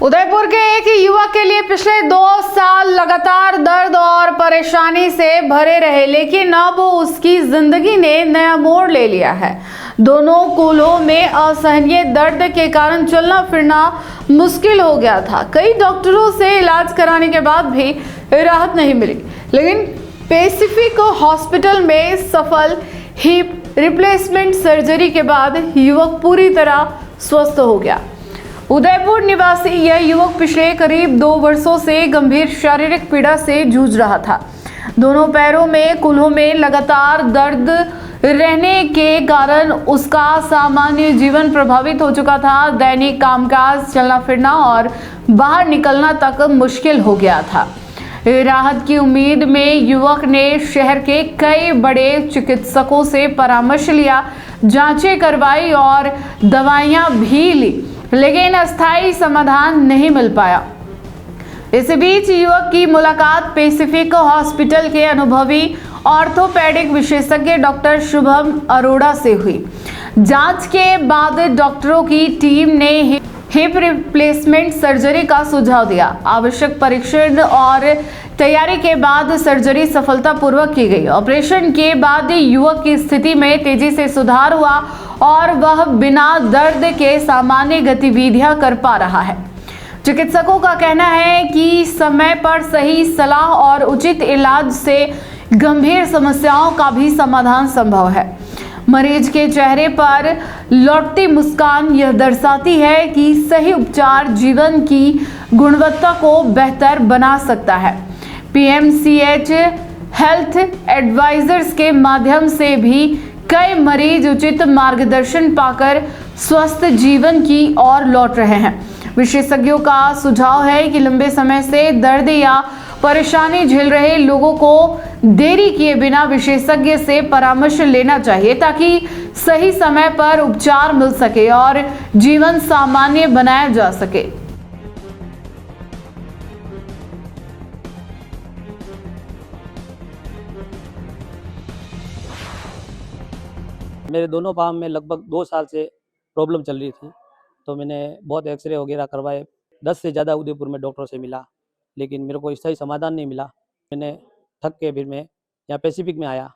उदयपुर के एक युवक के लिए पिछले 2 साल लगातार दर्द और परेशानी से भरे रहे, लेकिन अब उसकी जिंदगी ने नया मोड़ ले लिया है। दोनों कूल्हों में असहनीय दर्द के कारण चलना फिरना मुश्किल हो गया था। कई डॉक्टरों से इलाज कराने के बाद भी राहत नहीं मिली, लेकिन पैसिफिक हॉस्पिटल में सफल हिप रिप्लेसमेंट सर्जरी के बाद युवक पूरी तरह स्वस्थ हो गया। उदयपुर निवासी यह युवक पिछले करीब 2 वर्षों से गंभीर शारीरिक पीड़ा से जूझ रहा था। दोनों पैरों में कूल्हों में लगातार दर्द रहने के कारण उसका सामान्य जीवन प्रभावित हो चुका था। दैनिक कामकाज, चलना फिरना और बाहर निकलना तक मुश्किल हो गया था। राहत की उम्मीद में युवक ने शहर के कई बड़े चिकित्सकों से परामर्श लिया, जांचें करवाई और दवाइयां भी ली, लेकिन अस्थायी समाधान नहीं मिल पाया। इस बीच युवक की मुलाकात पैसिफिक हॉस्पिटल के अनुभवी ऑर्थोपेडिक विशेषज्ञ डॉक्टर शुभम अरोड़ा से हुई। जांच के बाद डॉक्टरों की टीम ने हिप रिप्लेसमेंट सर्जरी का सुझाव दिया। आवश्यक परीक्षण और तैयारी के बाद सर्जरी सफलतापूर्वक की गई। ऑपरेशन के बाद युवक की स्थिति में तेजी से सुधार हुआ और वह बिना दर्द के सामान्य गतिविधियां कर पा रहा है। चिकित्सकों का कहना है कि समय पर सही सलाह और उचित इलाज से गंभीर समस्याओं का भी समाधान संभव है। मरीज के चेहरे पर लौटती मुस्कान यह दर्शाती है कि सही उपचार जीवन की गुणवत्ता को बेहतर बना सकता है। पीएमसीएच हेल्थ एडवाइजर्स के माध्यम से भी कई मरीज उचित मार्गदर्शन पाकर स्वस्थ जीवन की ओर लौट रहे हैं। विशेषज्ञों का सुझाव है कि लंबे समय से दर्द या परेशानी झेल रहे लोगों को देरी किए बिना विशेषज्ञ से परामर्श लेना चाहिए, ताकि सही समय पर उपचार मिल सके और जीवन सामान्य बनाया जा सके। मेरे दोनों पाँव में लगभग 2 साल से प्रॉब्लम चल रही थी, तो मैंने बहुत एक्सरे वगैरह करवाए। 10 से ज़्यादा उदयपुर में डॉक्टरों से मिला, लेकिन मेरे को सही समाधान नहीं मिला। मैंने थक के फिर मैं यहाँ पैसिफिक में आया।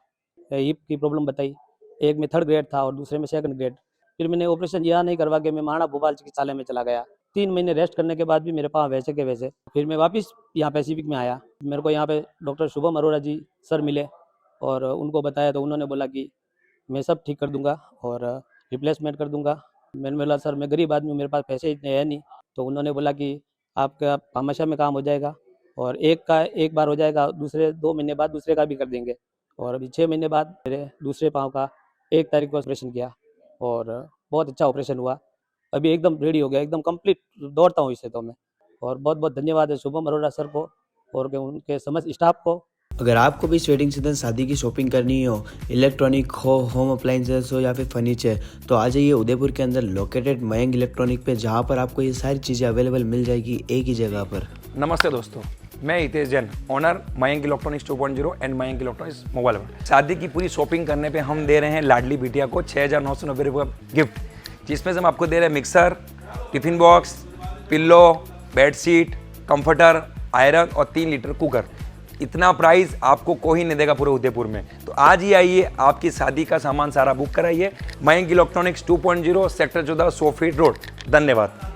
हिप की प्रॉब्लम बताई, एक में 3rd ग्रेड था और दूसरे में 2nd ग्रेड। फिर मैंने ऑपरेशन यहाँ नहीं करवा के मैं महाराणा भोपाल चिकित्सालय में चला गया। 3 महीने रेस्ट करने के बाद भी मेरे पाँव वैसे के वैसे। फिर मैं वापस यहाँ पैसिफिक में आया। मेरे को यहाँ पे डॉक्टर शुभम अरोड़ा जी सर मिले और उनको बताया, तो उन्होंने बोला कि मैं सब ठीक कर दूंगा और रिप्लेसमेंट कर दूंगा। मैंने बोला सर मैं गरीब आदमी हूँ, मेरे पास पैसे इतने हैं नहीं। तो उन्होंने बोला कि आपका हमेशा में काम हो जाएगा और एक बार हो जाएगा, दूसरे 2 महीने बाद दूसरे का भी कर देंगे। और अभी 6 महीने बाद मेरे दूसरे पाँव का 1 तारीख को ऑपरेशन किया और बहुत अच्छा ऑपरेशन हुआ। अभी एकदम रेडी हो गया, एकदम कंप्लीट दौड़ता हूँ इससे तो मैं। और बहुत बहुत धन्यवाद है शुभम अरोड़ा सर को और उनके समस्त स्टाफ को। अगर आपको भी वेडिंग सीजन शादी की शॉपिंग करनी हो, इलेक्ट्रॉनिक हो, होम अप्लाइंसेस हो या फिर फर्नीचर, तो आ जाइए उदयपुर के अंदर लोकेटेड मयंक इलेक्ट्रॉनिक पे, जहां पर आपको ये सारी चीज़ें अवेलेबल मिल जाएगी एक ही जगह पर। नमस्ते दोस्तों, मैं Hitesh Jain, owner Mayank electronics 2.0 and Mayank electronics mobile world. शादी की पूरी शॉपिंग करने पे हम दे रहे हैं लाडली बिटिया को 6,990 रुपये का गिफ्ट, जिसमें से हम आपको दे रहे हैं mixer, tiffin box, pillow, bedsheet, comforter, iron और 3 लीटर कुकर। इतना प्राइस आपको कोई नहीं देगा पूरे उदयपुर में। तो आज ही आइए, आपकी शादी का सामान सारा बुक कराइए। Mayank electronics 2.0 sector 14 100 feet road. धन्यवाद।